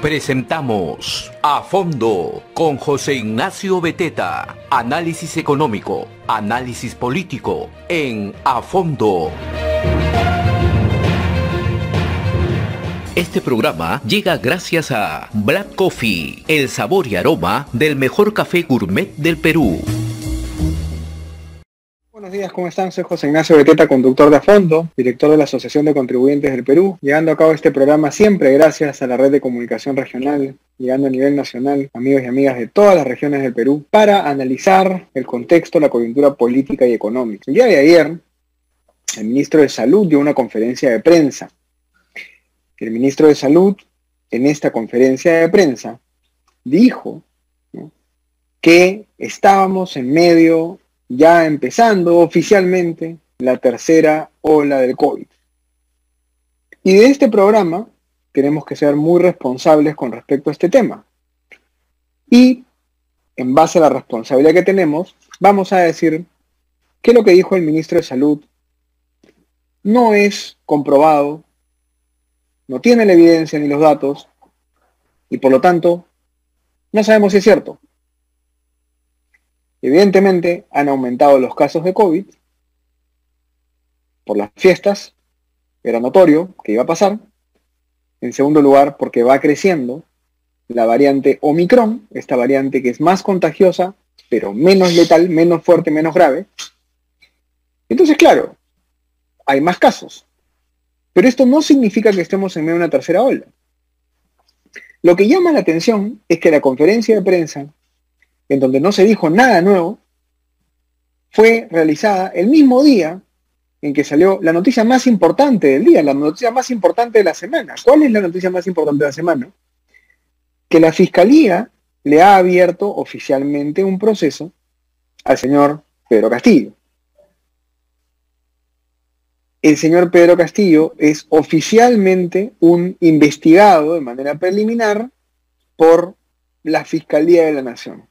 Presentamos A Fondo con José Ignacio Beteta. Análisis económico, análisis político en A Fondo. Este programa llega gracias a Black Coffee, el sabor y aroma del mejor café gourmet del Perú. Buenos días, ¿cómo están? Soy José Ignacio Beteta, conductor de A Fondo, director de la Asociación de Contribuyentes del Perú, llevando a cabo este programa siempre gracias a la red de comunicación regional, llegando a nivel nacional, amigos y amigas de todas las regiones del Perú, para analizar el contexto, la coyuntura política y económica. El día de ayer, el ministro de Salud dio una conferencia de prensa. El ministro de Salud, en esta conferencia de prensa, dijo, ¿no?, que estábamos en medio, ya empezando oficialmente, la tercera ola del COVID. Y de este programa tenemos que ser muy responsables con respecto a este tema. Y en base a la responsabilidad que tenemos, vamos a decir que lo que dijo el ministro de Salud no es comprobado, no tiene la evidencia ni los datos, y por lo tanto, no sabemos si es cierto. Evidentemente, han aumentado los casos de COVID por las fiestas, era notorio que iba a pasar. En segundo lugar, porque va creciendo la variante Omicron, esta variante que es más contagiosa, pero menos letal, menos fuerte, menos grave. Entonces, claro, hay más casos. Pero esto no significa que estemos en medio de una tercera ola. Lo que llama la atención es que la conferencia de prensa, en donde no se dijo nada nuevo, fue realizada el mismo día en que salió la noticia más importante del día, la noticia más importante de la semana. ¿Cuál es la noticia más importante de la semana? Que la Fiscalía le ha abierto oficialmente un proceso al señor Pedro Castillo. El señor Pedro Castillo es oficialmente un investigado de manera preliminar por la Fiscalía de la Nación.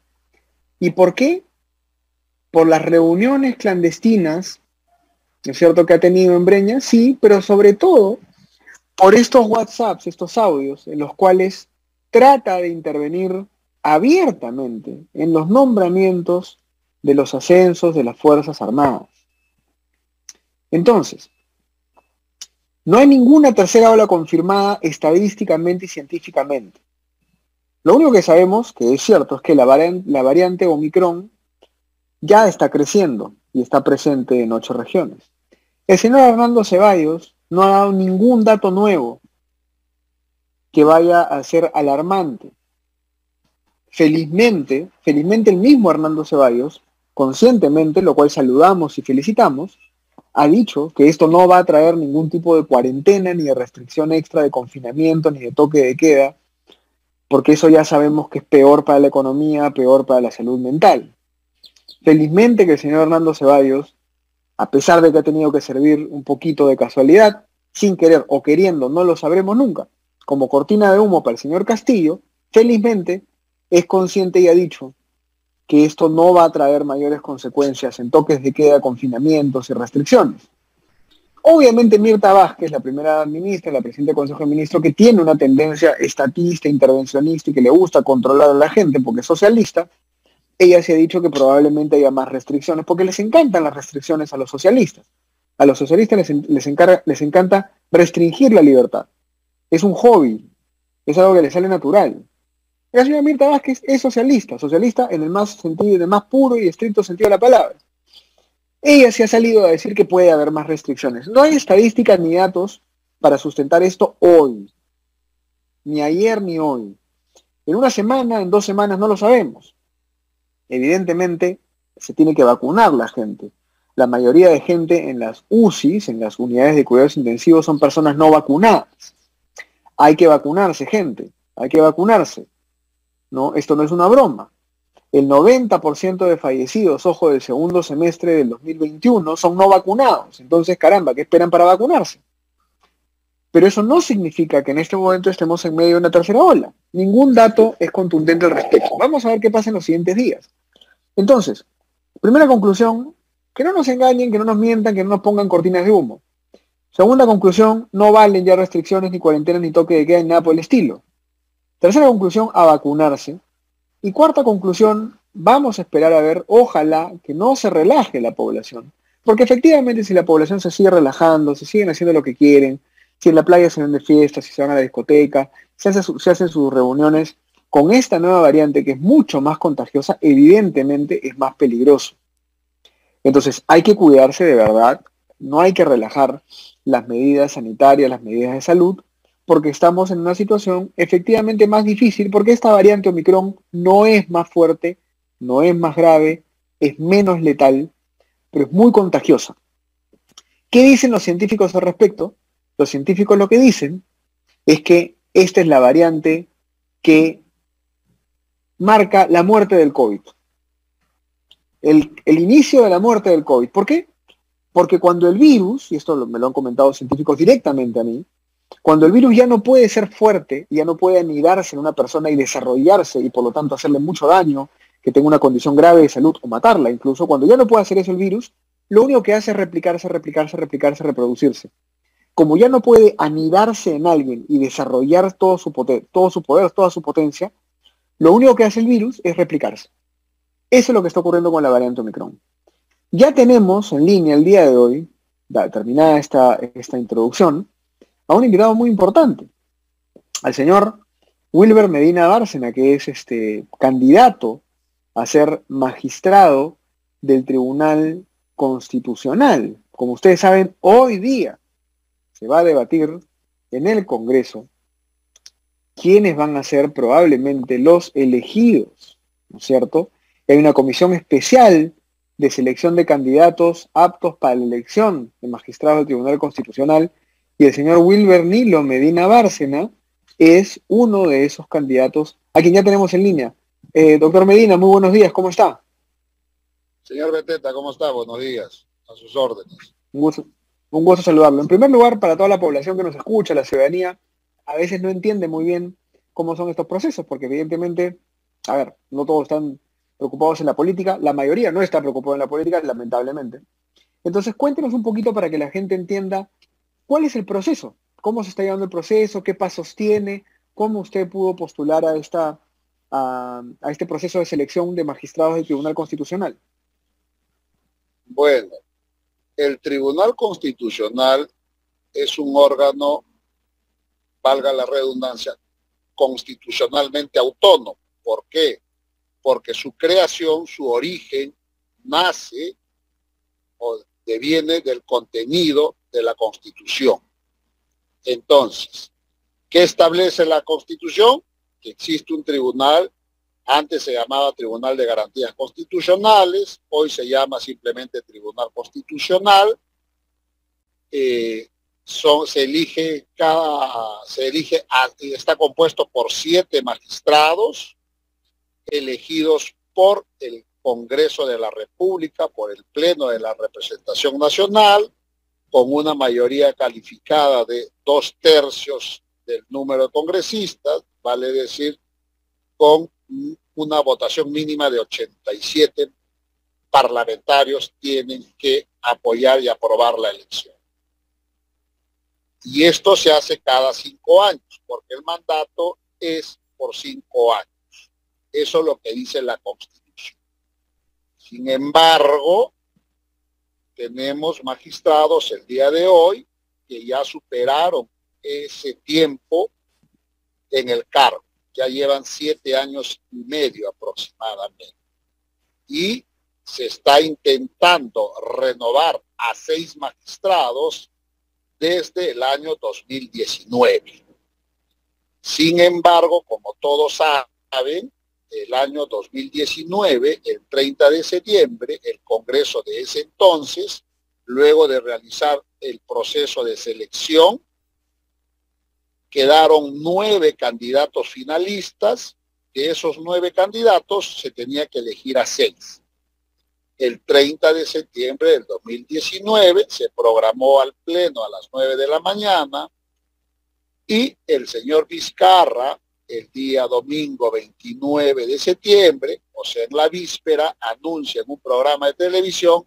¿Y por qué? Por las reuniones clandestinas, ¿no es cierto?, que ha tenido en Breña, sí, pero sobre todo por estos WhatsApps, estos audios, en los cuales trata de intervenir abiertamente en los nombramientos de los ascensos de las Fuerzas Armadas. Entonces, no hay ninguna tercera ola confirmada estadísticamente y científicamente. Lo único que sabemos, que es cierto, es que la variante Omicron ya está creciendo y está presente en 8 regiones. El señor Hernando Ceballos no ha dado ningún dato nuevo que vaya a ser alarmante. Felizmente el mismo Hernando Ceballos, conscientemente, lo cual saludamos y felicitamos, ha dicho que esto no va a traer ningún tipo de cuarentena, ni de restricción extra de confinamiento, ni de toque de queda, porque eso ya sabemos que es peor para la economía, peor para la salud mental. Felizmente que el señor Hernando Ceballos, a pesar de que ha tenido que servir un poquito de casualidad, sin querer o queriendo, no lo sabremos nunca, como cortina de humo para el señor Castillo, felizmente es consciente y ha dicho que esto no va a traer mayores consecuencias en toques de queda, confinamientos y restricciones. Obviamente Mirta Vázquez, la primera ministra, la presidenta del Consejo de Ministros, que tiene una tendencia estatista, intervencionista y que le gusta controlar a la gente porque es socialista, ella se ha dicho que probablemente haya más restricciones, porque les encantan las restricciones a los socialistas. A los socialistas les encanta restringir la libertad. Es un hobby, es algo que les sale natural. La señora Mirta Vázquez es socialista en el más sentido, en el más puro y estricto sentido de la palabra. Ella se ha salido a decir que puede haber más restricciones. No hay estadísticas ni datos para sustentar esto hoy, ni ayer ni hoy. En una semana, en 2 semanas, no lo sabemos. Evidentemente, se tiene que vacunar la gente. La mayoría de gente en las UCIs, en las unidades de cuidados intensivos, son personas no vacunadas. Hay que vacunarse, gente. Hay que vacunarse. ¿No? Esto no es una broma. El 90% de fallecidos, ojo, del segundo semestre del 2021 son no vacunados. Entonces, caramba, ¿qué esperan para vacunarse? Pero eso no significa que en este momento estemos en medio de una tercera ola. Ningún dato es contundente al respecto. Vamos a ver qué pasa en los siguientes días. Entonces, primera conclusión, que no nos engañen, que no nos mientan, que no nos pongan cortinas de humo. Segunda conclusión, no valen ya restricciones, ni cuarentenas, ni toque de queda, ni nada por el estilo. Tercera conclusión, a vacunarse. Y cuarta conclusión, vamos a esperar a ver, ojalá que no se relaje la población. Porque efectivamente si la población se sigue relajando, se siguen haciendo lo que quieren, si en la playa se ven de fiestas, si se van a la discoteca, se hacen sus reuniones, con esta nueva variante que es mucho más contagiosa, evidentemente es más peligroso. Entonces hay que cuidarse de verdad, no hay que relajar las medidas sanitarias, las medidas de salud, porque estamos en una situación efectivamente más difícil, porque esta variante Omicron no es más fuerte, no es más grave, es menos letal, pero es muy contagiosa. ¿Qué dicen los científicos al respecto? Los científicos lo que dicen es que esta es la variante que marca la muerte del COVID. El inicio de la muerte del COVID. ¿Por qué? Porque cuando el virus, y esto me lo han comentado científicos directamente a mí, cuando el virus ya no puede ser fuerte, ya no puede anidarse en una persona y desarrollarse y por lo tanto hacerle mucho daño, que tenga una condición grave de salud o matarla incluso, cuando ya no puede hacer eso el virus, lo único que hace es replicarse, reproducirse. Como ya no puede anidarse en alguien y desarrollar todo su poder, toda su potencia, lo único que hace el virus es replicarse. Eso es lo que está ocurriendo con la variante Omicron. Ya tenemos en línea el día de hoy, terminada esta introducción, a un invitado muy importante, al señor Wilber Medina Bárcena, que es candidato a ser magistrado del Tribunal Constitucional. Como ustedes saben, hoy día se va a debatir en el Congreso quiénes van a ser probablemente los elegidos, ¿no es cierto? Hay una comisión especial de selección de candidatos aptos para la elección de magistrados del Tribunal Constitucional, y el señor Wilber Nilo Medina Bárcena es uno de esos candidatos a quien ya tenemos en línea. Doctor Medina, muy buenos días, ¿cómo está? Señor Beteta, ¿cómo está? Buenos días, a sus órdenes. Un gusto saludarlo. En primer lugar, para toda la población que nos escucha, la ciudadanía, a veces no entiende muy bien cómo son estos procesos, porque evidentemente, a ver, no todos están preocupados en la política, la mayoría no está preocupada en la política, lamentablemente. Entonces, cuéntenos un poquito para que la gente entienda cuál es el proceso, cómo se está llevando el proceso, qué pasos tiene, cómo usted pudo postular a este proceso de selección de magistrados del Tribunal Constitucional. Bueno, el Tribunal Constitucional es un órgano, valga la redundancia, constitucionalmente autónomo. ¿Por qué? Porque su creación, su origen, nace o deviene del contenido de la Constitución. Entonces, ¿qué establece la Constitución? Que existe un tribunal, antes se llamaba Tribunal de Garantías Constitucionales, hoy se llama simplemente Tribunal Constitucional. Está compuesto por 7 magistrados elegidos por el Congreso de la República, por el Pleno de la Representación Nacional, con una mayoría calificada de 2/3 del número de congresistas, vale decir, con una votación mínima de 87 parlamentarios tienen que apoyar y aprobar la elección. Y esto se hace cada 5 años, porque el mandato es por 5 años. Eso es lo que dice la Constitución. Sin embargo, tenemos magistrados el día de hoy que ya superaron ese tiempo en el cargo. Ya llevan 7 años y medio aproximadamente. Y se está intentando renovar a 6 magistrados desde el año 2019. Sin embargo, como todos saben, el año 2019, el 30 de septiembre, el Congreso de ese entonces, luego de realizar el proceso de selección, quedaron 9 candidatos finalistas. De esos 9 candidatos se tenía que elegir a 6. El 30 de septiembre del 2019 se programó al Pleno a las 9 de la mañana y el señor Vizcarra, el día domingo 29 de septiembre, o sea, en la víspera, anuncia en un programa de televisión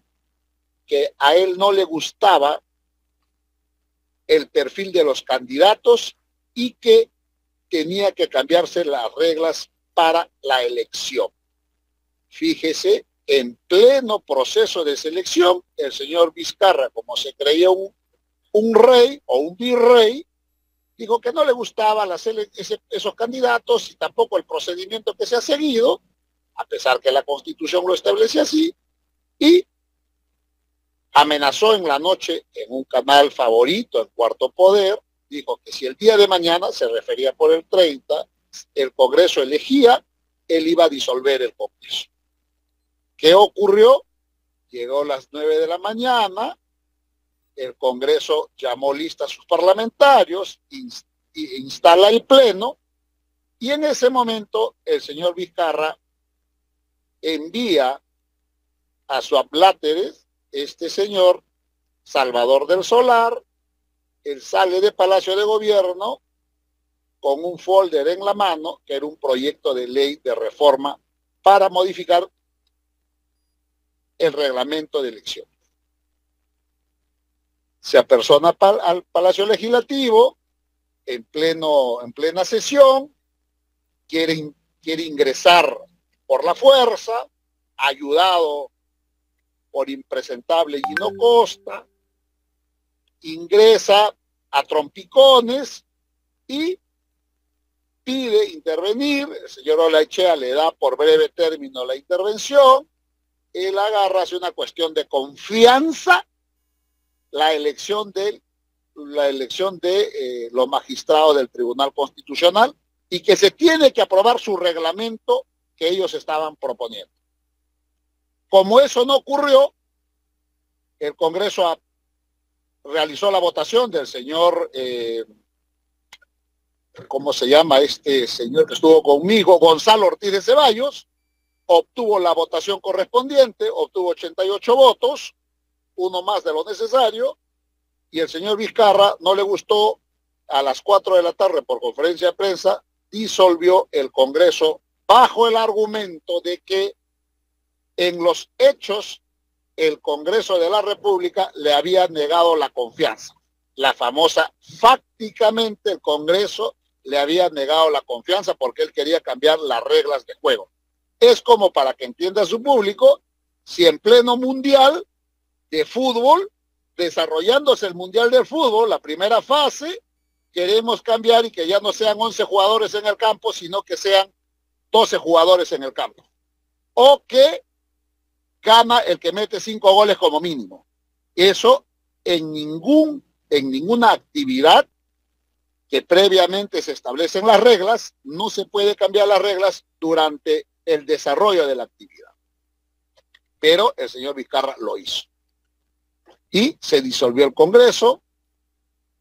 que a él no le gustaba el perfil de los candidatos y que tenía que cambiarse las reglas para la elección. Fíjese, en pleno proceso de selección, el señor Vizcarra, como se creía un rey o un virrey, dijo que no le gustaban esos candidatos y tampoco el procedimiento que se ha seguido, a pesar que la Constitución lo establece así, y amenazó en la noche en un canal favorito, el Cuarto Poder, dijo que si el día de mañana, se refería por el 30, el Congreso elegía, él iba a disolver el Congreso. ¿Qué ocurrió? Llegó las 9 de la mañana, el Congreso llamó lista a sus parlamentarios, instala el pleno, y en ese momento el señor Vizcarra envía a su abláteres, este señor Salvador del Solar. Él sale de Palacio de Gobierno con un folder en la mano, que era un proyecto de ley de reforma para modificar el reglamento de elección. Se apersona al Palacio Legislativo en plena sesión, quiere ingresar por la fuerza, ayudado por impresentable Gino Costa, ingresa a trompicones y pide intervenir. El señor Olaechea le da por breve término la intervención. Él agarra, hace una cuestión de confianza, la elección de los magistrados del Tribunal Constitucional, y que se tiene que aprobar su reglamento que ellos estaban proponiendo. Como eso no ocurrió, el Congreso realizó la votación del señor, ¿cómo se llama este señor que estuvo conmigo? Gonzalo Ortiz de Ceballos. Obtuvo la votación correspondiente, obtuvo 88 votos, uno más de lo necesario, y el señor Vizcarra no le gustó. A las 4 de la tarde, por conferencia de prensa, disolvió el Congreso bajo el argumento de que en los hechos el Congreso de la República le había negado la confianza. La famosa, fácticamente el Congreso le había negado la confianza porque él quería cambiar las reglas de juego. Es como, para que entienda su público, si en pleno mundial de fútbol, desarrollándose el mundial de fútbol, la primera fase, queremos cambiar y que ya no sean 11 jugadores en el campo, sino que sean 12 jugadores en el campo. O que gana el que mete 5 goles como mínimo. Eso en ninguna actividad que previamente se establecen las reglas, no se puede cambiar las reglas durante el desarrollo de la actividad. Pero el señor Vizcarra lo hizo. Y se disolvió el Congreso,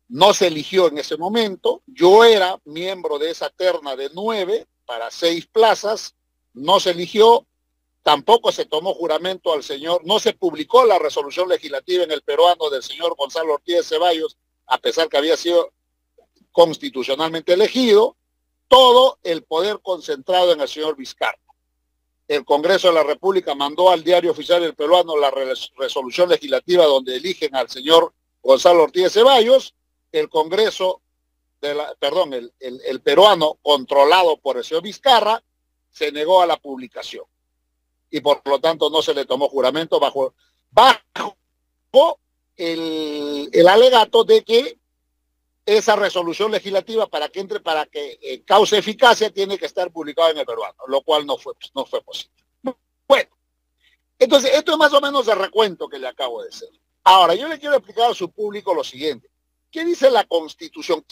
no se eligió en ese momento. Yo era miembro de esa terna de 9 para 6 plazas, no se eligió, tampoco se tomó juramento al señor, no se publicó la resolución legislativa en el peruano del señor Gonzalo Ortiz de Ceballos, a pesar que había sido constitucionalmente elegido. Todo el poder concentrado en el señor Vizcarra. El Congreso de la República mandó al Diario Oficial del Peruano la resolución legislativa donde eligen al señor Gonzalo Ortiz de Ceballos. El Congreso, el peruano, controlado por el señor Vizcarra, se negó a la publicación. Y por lo tanto no se le tomó juramento bajo el alegato de que esa resolución legislativa, para que cause eficacia, tiene que estar publicada en el peruano, lo cual no fue posible. Bueno, entonces esto es más o menos el recuento que le acabo de hacer. Ahora, yo le quiero explicar a su público lo siguiente. ¿Qué dice la Constitución?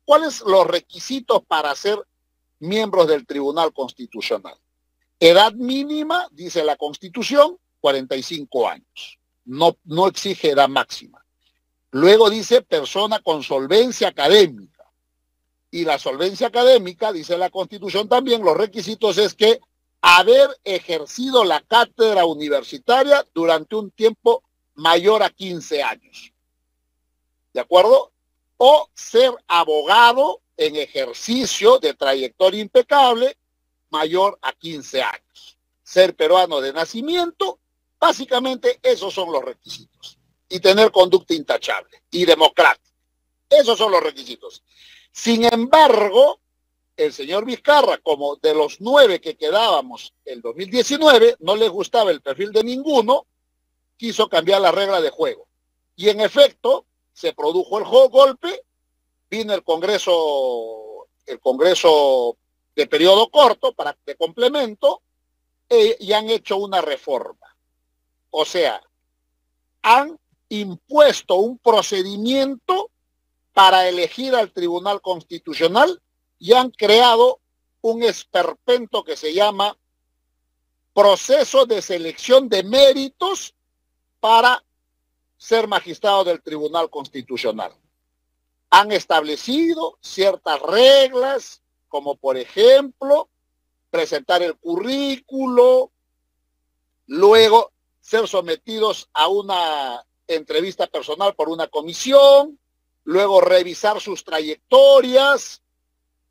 ¿Cuáles los requisitos para ser miembros del Tribunal Constitucional? Edad mínima, dice la Constitución, 45 años. No exige edad máxima. Luego dice persona con solvencia académica. Y la solvencia académica, dice la Constitución también, los requisitos es que haber ejercido la cátedra universitaria durante un tiempo mayor a 15 años. ¿De acuerdo? O ser abogado en ejercicio de trayectoria impecable mayor a 15 años. Ser peruano de nacimiento, básicamente esos son los requisitos. Y tener conducta intachable y democrática. Esos son los requisitos. Sin embargo, el señor Vizcarra, como de los 9 que quedábamos el 2019, no les gustaba el perfil de ninguno, quiso cambiar la regla de juego. Y en efecto, se produjo el golpe, vino el Congreso de periodo corto de complemento, y han hecho una reforma. O sea, han impuesto un procedimiento para elegir al Tribunal Constitucional y han creado un esperpento que se llama proceso de selección de méritos para ser magistrado del Tribunal Constitucional. Han establecido ciertas reglas, como por ejemplo, presentar el currículo, luego ser sometidos a una entrevista personal por una comisión, luego revisar sus trayectorias,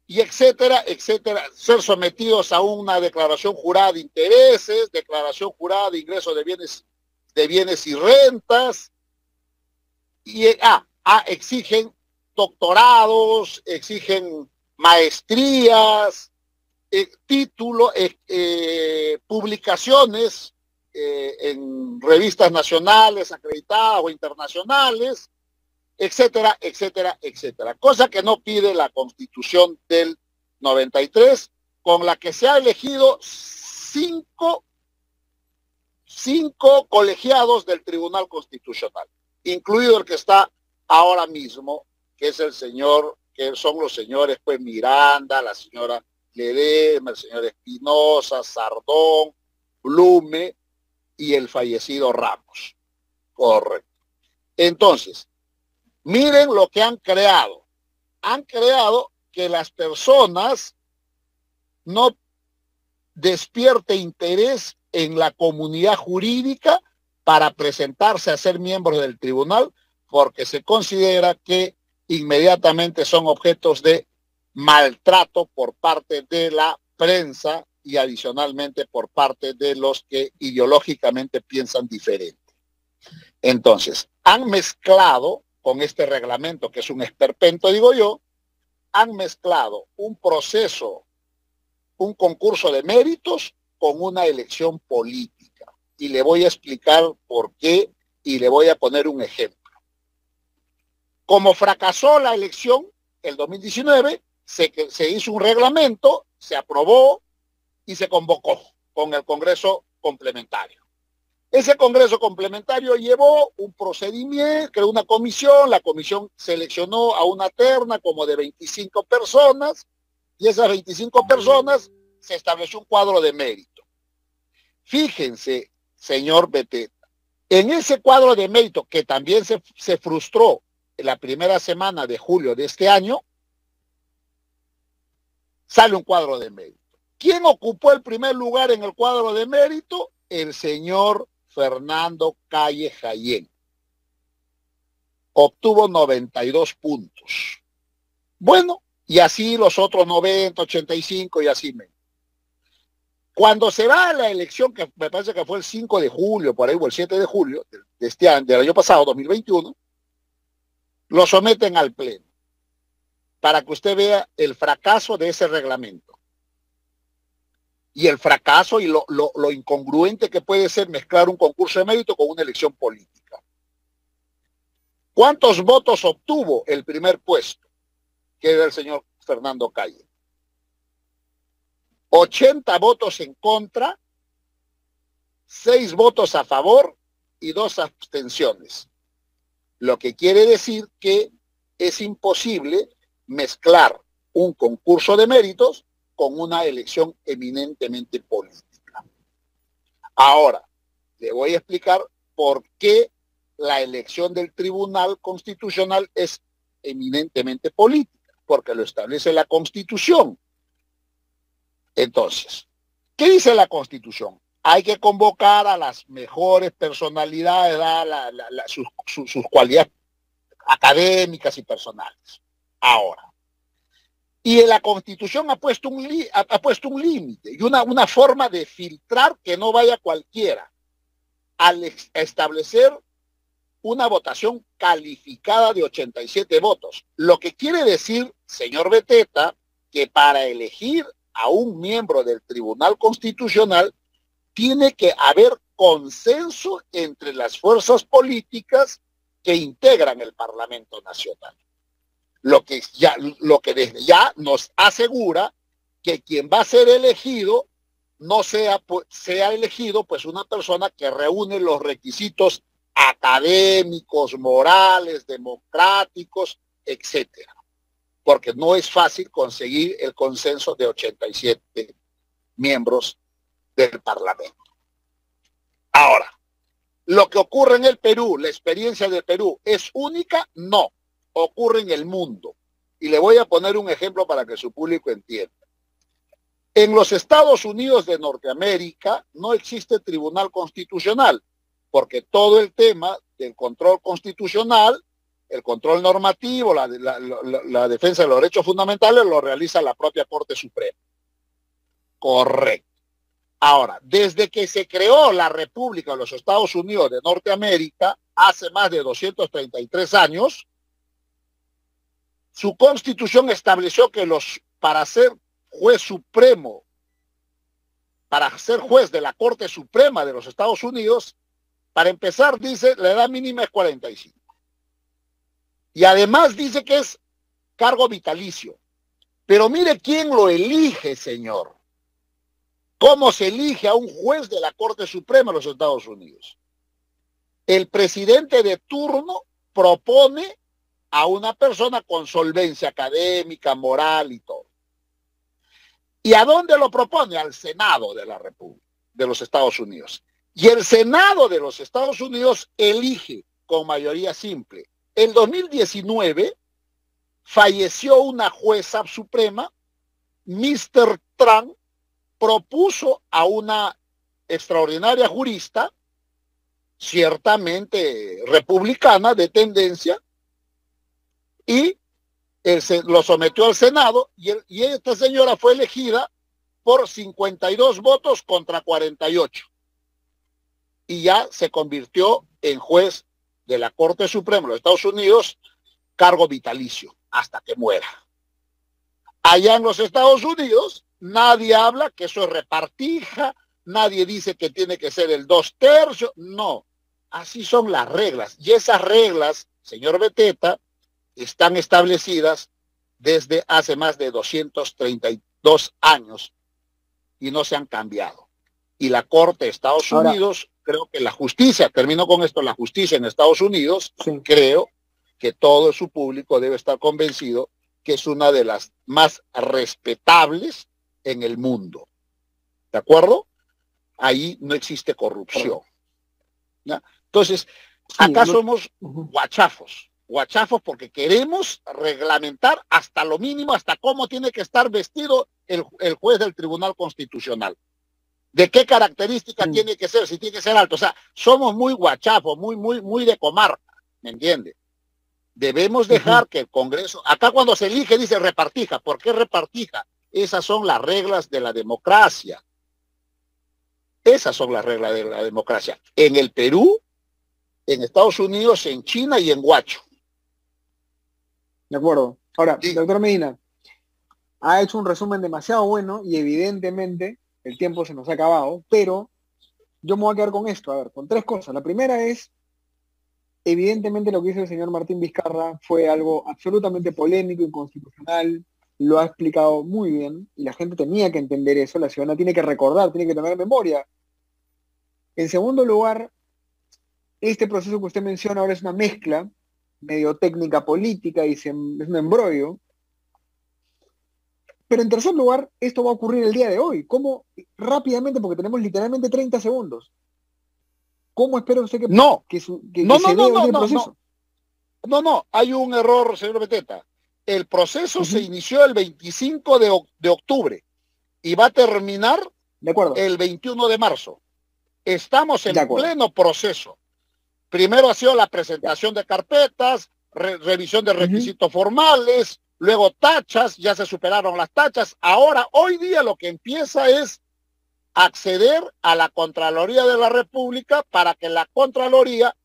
y etcétera, etcétera, ser sometidos a una declaración jurada de intereses, declaración jurada de ingresos de bienes y rentas, y exigen doctorados, exigen maestrías, títulos, publicaciones en revistas nacionales acreditadas o internacionales, etcétera, etcétera, etcétera. Cosa que no pide la Constitución del 93, con la que se ha elegido cinco colegiados del Tribunal Constitucional, incluido el que está ahora mismo, que es que son los señores pues Miranda, la señora Ledesma, el señor Espinosa, Sardón, Blume y el fallecido Ramos. Correcto. Entonces, miren lo que han creado. Han creado que las personas no despierten interés en la comunidad jurídica para presentarse a ser miembros del tribunal, porque se considera que inmediatamente son objetos de maltrato por parte de la prensa y adicionalmente por parte de los que ideológicamente piensan diferente. Entonces, han mezclado con este reglamento, que es un esperpento, digo yo, han mezclado un proceso, un concurso de méritos con una elección política. Y le voy a explicar por qué y le voy a poner un ejemplo. Como fracasó la elección el 2019, se hizo un reglamento, se aprobó y se convocó con el Congreso complementario. Ese Congreso complementario llevó un procedimiento, creó una comisión, la comisión seleccionó a una terna como de 25 personas y esas 25 personas se estableció un cuadro de mérito. Fíjense, señor Beteta, en ese cuadro de mérito que también se frustró en la primera semana de julio de este año, sale un cuadro de mérito. ¿Quién ocupó el primer lugar en el cuadro de mérito? El señor Fernando Calle Jayén. Obtuvo 92 puntos. Bueno, y así los otros 90, 85 y así menos. Cuando se va a la elección, que me parece que fue el 5 de julio, por ahí, o el 7 de julio de este año, del año pasado, 2021, lo someten al Pleno para que usted vea el fracaso de ese reglamento. Y el fracaso y lo incongruente que puede ser mezclar un concurso de mérito con una elección política. ¿Cuántos votos obtuvo el primer puesto? Que era el señor Fernando Calle. 80 votos en contra, 6 votos a favor y 2 abstenciones. Lo que quiere decir que es imposible mezclar un concurso de méritos con una elección eminentemente política. Ahora, le voy a explicar por qué la elección del Tribunal Constitucional es eminentemente política, porque lo establece la Constitución. Entonces, ¿qué dice la Constitución? Hay que convocar a las mejores personalidades, sus cualidades académicas y personales. Ahora, y la Constitución ha puesto un límite y una forma de filtrar que no vaya cualquiera al establecer una votación calificada de 87 votos. Lo que quiere decir, señor Beteta, que para elegir a un miembro del Tribunal Constitucional tiene que haber consenso entre las fuerzas políticas que integran el Parlamento Nacional. Lo que desde ya nos asegura que quien va a ser elegido no sea elegido pues una persona que reúne los requisitos académicos, morales, democráticos, etcétera. Porque no es fácil conseguir el consenso de 87 miembros del Parlamento. Ahora, lo que ocurre en el Perú, la experiencia del Perú, ¿es única? No, ocurre en el mundo. Y le voy a poner un ejemplo para que su público entienda. En los Estados Unidos de Norteamérica no existe tribunal constitucional, porque todo el tema del control constitucional, el control normativo, la defensa de los derechos fundamentales lo realiza la propia Corte Suprema. Correcto. Ahora, desde que se creó la República de los Estados Unidos de Norteamérica, hace más de 233 años, su constitución estableció que para ser juez supremo, para ser juez de la Corte Suprema de los Estados Unidos, para empezar, dice, la edad mínima es 45. Y además dice que es cargo vitalicio. Pero mire quién lo elige, señor. ¿Cómo se elige a un juez de la Corte Suprema de los Estados Unidos? El presidente de turno propone a una persona con solvencia académica, moral y todo. ¿Y a dónde lo propone? Al Senado de la República, de los Estados Unidos. Y el Senado de los Estados Unidos elige con mayoría simple. En 2019 falleció una jueza suprema, Mr. Trump propuso a una extraordinaria jurista, ciertamente republicana de tendencia, y lo sometió al Senado, y esta señora fue elegida por 52 votos contra 48. Y ya se convirtió en juez de la Corte Suprema de los Estados Unidos, cargo vitalicio, hasta que muera. Allá en los Estados Unidos, nadie habla que eso es repartija, nadie dice que tiene que ser el 2/3, no. Así son las reglas. Y esas reglas, señor Beteta, están establecidas desde hace más de 232 años y no se han cambiado. Y la Corte de Estados Unidos, creo que la justicia, termino con esto, la justicia en Estados Unidos, sí, creo que todo su público debe estar convencido que es una de las más respetables en el mundo. ¿De acuerdo? Ahí no existe corrupción. ¿Ya? Entonces, acá somos guachafos porque queremos reglamentar hasta lo mínimo, hasta cómo tiene que estar vestido el juez del Tribunal Constitucional. ¿De qué característica tiene que ser? Si tiene que ser alto. O sea, somos muy guachafos, muy de comarca, ¿me entiende? Debemos dejar que el Congreso, acá cuando se elige dice repartija. ¿Por qué repartija? Esas son las reglas de la democracia. Esas son las reglas de la democracia. En el Perú, en Estados Unidos, en China y en Guacho. De acuerdo. Ahora, sí, doctor Medina, ha hecho un resumen demasiado bueno y evidentemente el tiempo se nos ha acabado, pero yo me voy a quedar con esto, a ver, con tres cosas. La primera es, evidentemente lo que hizo el señor Martín Vizcarra fue algo absolutamente polémico, inconstitucional, lo ha explicado muy bien, y la gente tenía que entender eso, la ciudadana tiene que recordar, tiene que tener memoria. En segundo lugar, este proceso que usted menciona ahora es una mezcla medio técnica política y es un embrollo. Pero en tercer lugar, esto va a ocurrir el día de hoy. ¿Cómo? Rápidamente, porque tenemos literalmente 30 segundos. ¿Cómo espera usted que, no, que se dé el proceso? No, hay un error, señor Beteta. El proceso se inició el 25 de octubre y va a terminar el 21 de marzo. Estamos en pleno proceso. Primero ha sido la presentación de carpetas, revisión de requisitos formales, luego tachas, ya se superaron las tachas. Ahora, hoy día lo que empieza es acceder a la Contraloría de la República para que la Contraloría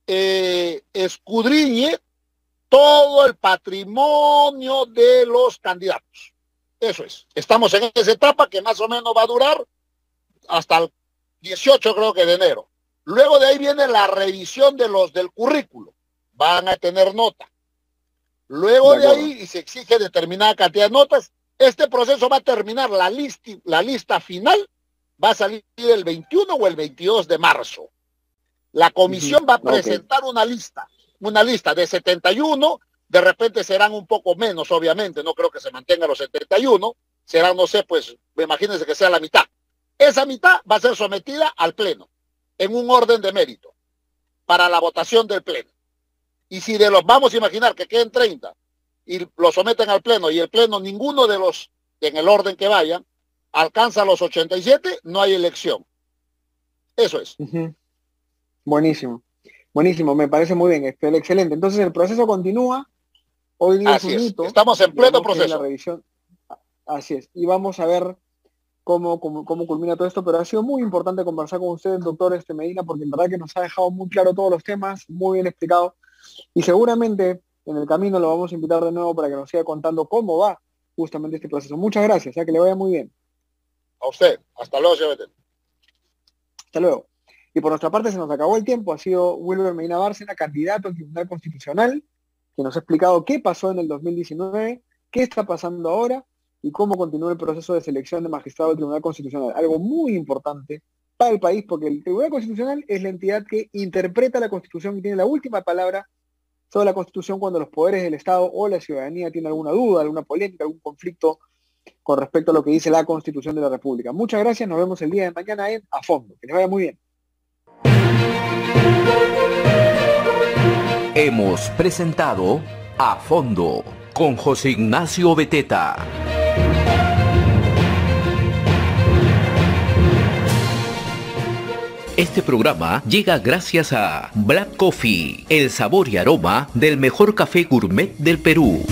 escudriñe todo el patrimonio de los candidatos. Eso es. Estamos en esa etapa que más o menos va a durar hasta el 18, creo que de enero. Luego de ahí viene la revisión de los del currículo. Van a tener nota. Luego de ahí, y se exige determinada cantidad de notas, este proceso va a terminar, la lista final va a salir el 21 o el 22 de marzo. La comisión va a presentar una lista de 71, de repente serán un poco menos, obviamente, no creo que se mantenga los 71, serán, no sé, pues, imagínense que sea la mitad. Esa mitad va a ser sometida al Pleno, en un orden de mérito, para la votación del Pleno. Y si de los, vamos a imaginar que queden 30, y lo someten al Pleno, y el Pleno, ninguno de los, en el orden que vayan, alcanza los 87, no hay elección. Eso es. Buenísimo. Buenísimo, me parece muy bien, excelente. Entonces el proceso continúa. Hoy día Así es un hito. Estamos en pleno proceso. La revisión. Así es. Y vamos a ver cómo culmina todo esto, pero ha sido muy importante conversar con usted, doctor Medina, porque en verdad que nos ha dejado muy claro todos los temas, muy bien explicado. Y seguramente en el camino lo vamos a invitar de nuevo para que nos siga contando cómo va justamente este proceso. Muchas gracias, que le vaya muy bien. A usted. Hasta luego, señor. Hasta luego. Y por nuestra parte se nos acabó el tiempo. Ha sido Wilber Medina Bárcena, candidato al Tribunal Constitucional, que nos ha explicado qué pasó en el 2019, qué está pasando ahora y cómo continúa el proceso de selección de magistrado del Tribunal Constitucional. Algo muy importante para el país, porque el Tribunal Constitucional es la entidad que interpreta la Constitución y tiene la última palabra sobre la Constitución cuando los poderes del Estado o la ciudadanía tienen alguna duda, alguna polémica, algún conflicto con respecto a lo que dice la Constitución de la República. Muchas gracias, nos vemos el día de mañana en A Fondo. Que les vaya muy bien. Hemos presentado A Fondo con José Ignacio Beteta. Este programa llega gracias a Black Coffee, el sabor y aroma del mejor café gourmet del Perú.